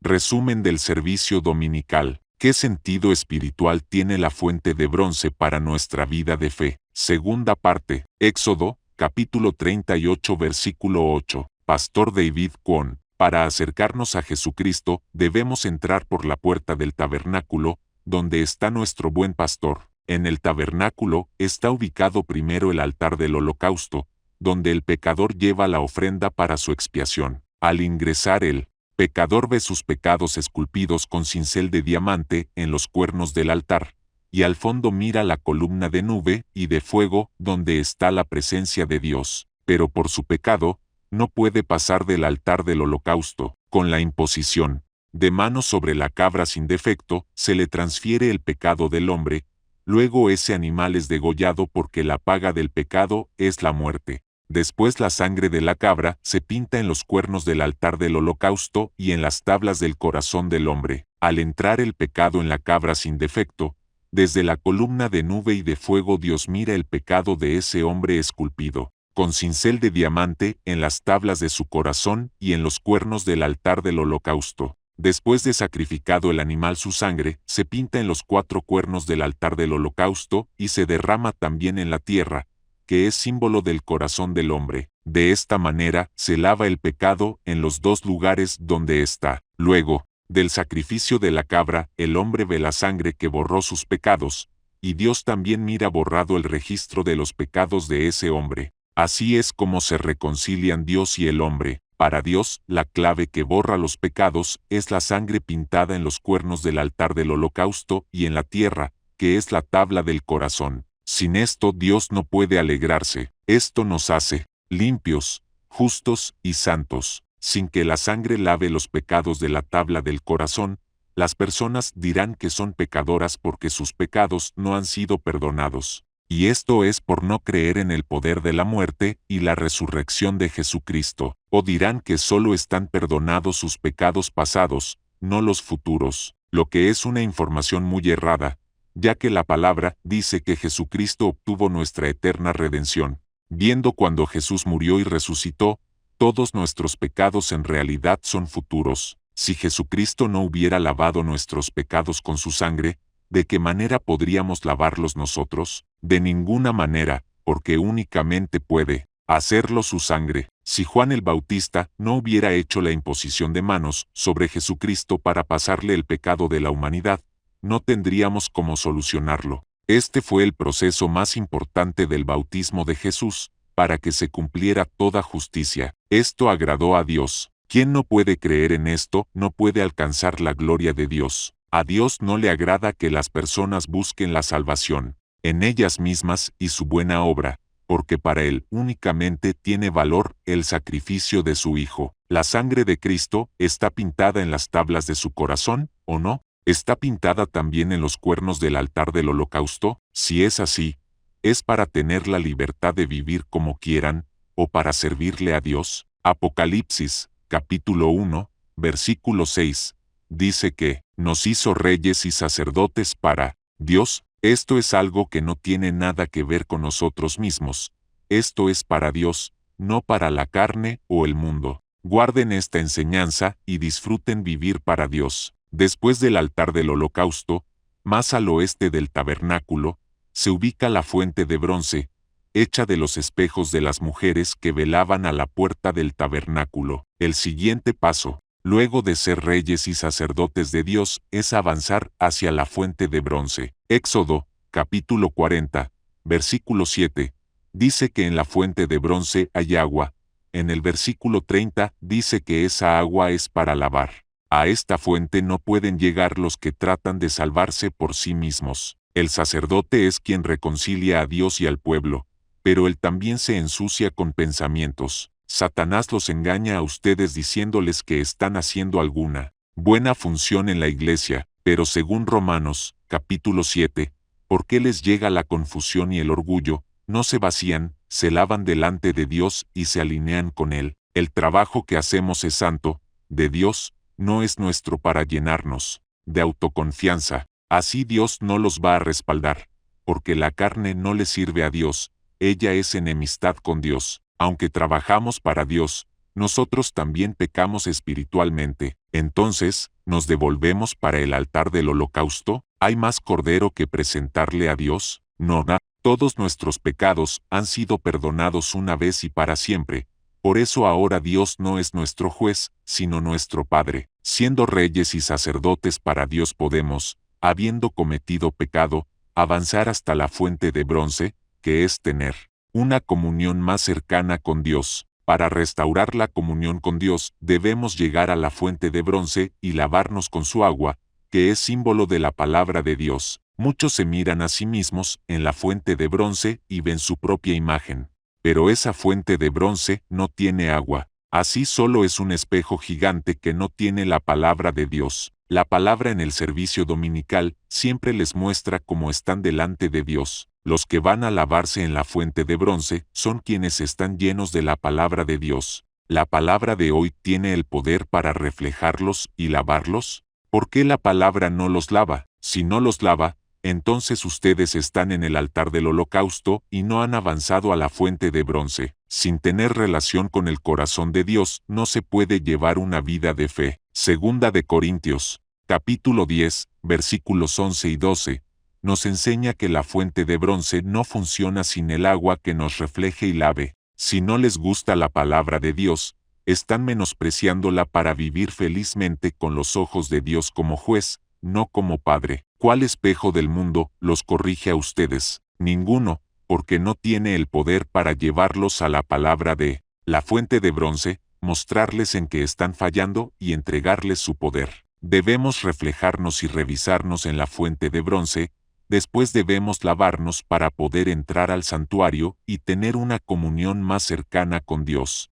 Resumen del servicio dominical. ¿Qué sentido espiritual tiene la fuente de bronce para nuestra vida de fe? Segunda parte. Éxodo, capítulo 38, versículo 8. Pastor David Kwon. Para acercarnos a Jesucristo, debemos entrar por la puerta del tabernáculo, donde está nuestro buen pastor. En el tabernáculo está ubicado primero el altar del holocausto, donde el pecador lleva la ofrenda para su expiación. Al ingresar el pecador ve sus pecados esculpidos con cincel de diamante en los cuernos del altar, y al fondo mira la columna de nube y de fuego donde está la presencia de Dios. Pero por su pecado, no puede pasar del altar del holocausto. Con la imposición de manos sobre la cabra sin defecto, se le transfiere el pecado del hombre, luego ese animal es degollado porque la paga del pecado es la muerte. Después la sangre de la cabra se pinta en los cuernos del altar del holocausto y en las tablas del corazón del hombre. Al entrar el pecado en la cabra sin defecto, desde la columna de nube y de fuego Dios mira el pecado de ese hombre esculpido, con cincel de diamante en las tablas de su corazón y en los cuernos del altar del holocausto. Después de sacrificado el animal, su sangre se pinta en los 4 cuernos del altar del holocausto y se derrama también en la tierra, que es símbolo del corazón del hombre. De esta manera se lava el pecado en los 2 lugares donde está. Luego del sacrificio de la cabra, el hombre ve la sangre que borró sus pecados, y Dios también mira borrado el registro de los pecados de ese hombre. Así es como se reconcilian Dios y el hombre. Para Dios, la clave que borra los pecados es la sangre pintada en los cuernos del altar del holocausto y en la tierra, que es la tabla del corazón. Sin esto Dios no puede alegrarse. Esto nos hace limpios, justos y santos. Sin que la sangre lave los pecados de la tabla del corazón, las personas dirán que son pecadoras porque sus pecados no han sido perdonados. Y esto es por no creer en el poder de la muerte y la resurrección de Jesucristo. O dirán que solo están perdonados sus pecados pasados, no los futuros, lo que es una información muy errada, ya que la palabra dice que Jesucristo obtuvo nuestra eterna redención. Viendo cuando Jesús murió y resucitó, todos nuestros pecados en realidad son futuros. Si Jesucristo no hubiera lavado nuestros pecados con su sangre, ¿de qué manera podríamos lavarlos nosotros? De ninguna manera, porque únicamente puede hacerlo su sangre. Si Juan el Bautista no hubiera hecho la imposición de manos sobre Jesucristo para pasarle el pecado de la humanidad, no tendríamos cómo solucionarlo. Este fue el proceso más importante del bautismo de Jesús, para que se cumpliera toda justicia. Esto agradó a Dios. Quien no puede creer en esto no puede alcanzar la gloria de Dios. A Dios no le agrada que las personas busquen la salvación en ellas mismas y su buena obra, porque para Él únicamente tiene valor el sacrificio de su Hijo. ¿La sangre de Cristo está pintada en las tablas de su corazón, o no? ¿Está pintada también en los cuernos del altar del holocausto? Si es así, ¿es para tener la libertad de vivir como quieran, o para servirle a Dios? Apocalipsis, capítulo 1, versículo 6, dice que nos hizo reyes y sacerdotes para Dios. Esto es algo que no tiene nada que ver con nosotros mismos. Esto es para Dios, no para la carne o el mundo. Guarden esta enseñanza y disfruten vivir para Dios. Después del altar del holocausto, más al oeste del tabernáculo, se ubica la fuente de bronce, hecha de los espejos de las mujeres que velaban a la puerta del tabernáculo. El siguiente paso, luego de ser reyes y sacerdotes de Dios, es avanzar hacia la fuente de bronce. Éxodo, capítulo 40, versículo 7, dice que en la fuente de bronce hay agua. En el versículo 30 dice que esa agua es para lavar. A esta fuente no pueden llegar los que tratan de salvarse por sí mismos. El sacerdote es quien reconcilia a Dios y al pueblo, pero él también se ensucia con pensamientos. Satanás los engaña a ustedes diciéndoles que están haciendo alguna buena función en la iglesia, pero según Romanos, capítulo 7, ¿por qué les llega la confusión y el orgullo? No se vacían, se lavan delante de Dios y se alinean con Él. El trabajo que hacemos es santo, de Dios, no es nuestro para llenarnos de autoconfianza. Así Dios no los va a respaldar, porque la carne no le sirve a Dios, ella es enemistad con Dios. Aunque trabajamos para Dios, nosotros también pecamos espiritualmente. Entonces, ¿nos devolvemos para el altar del holocausto? ¿Hay más cordero que presentarle a Dios? No, todos nuestros pecados han sido perdonados una vez y para siempre. Por eso ahora Dios no es nuestro juez, sino nuestro Padre. Siendo reyes y sacerdotes para Dios podemos, habiendo cometido pecado, avanzar hasta la fuente de bronce, que es tener una comunión más cercana con Dios. Para restaurar la comunión con Dios, debemos llegar a la fuente de bronce y lavarnos con su agua, que es símbolo de la palabra de Dios. Muchos se miran a sí mismos en la fuente de bronce y ven su propia imagen. Pero esa fuente de bronce no tiene agua. Así solo es un espejo gigante que no tiene la palabra de Dios. La palabra en el servicio dominical siempre les muestra cómo están delante de Dios. Los que van a lavarse en la fuente de bronce son quienes están llenos de la palabra de Dios. ¿La palabra de hoy tiene el poder para reflejarlos y lavarlos? ¿Por qué la palabra no los lava? Si no los lava, entonces ustedes están en el altar del holocausto y no han avanzado a la fuente de bronce. Sin tener relación con el corazón de Dios, no se puede llevar una vida de fe. Segunda de Corintios, capítulo 10, versículos 11 y 12, nos enseña que la fuente de bronce no funciona sin el agua que nos refleje y lave. Si no les gusta la palabra de Dios, están menospreciándola para vivir felizmente con los ojos de Dios como juez, no como Padre. ¿Cuál espejo del mundo los corrige a ustedes? Ninguno, porque no tiene el poder para llevarlos a la palabra de la fuente de bronce, mostrarles en que están fallando y entregarles su poder. Debemos reflejarnos y revisarnos en la fuente de bronce, después debemos lavarnos para poder entrar al santuario y tener una comunión más cercana con Dios.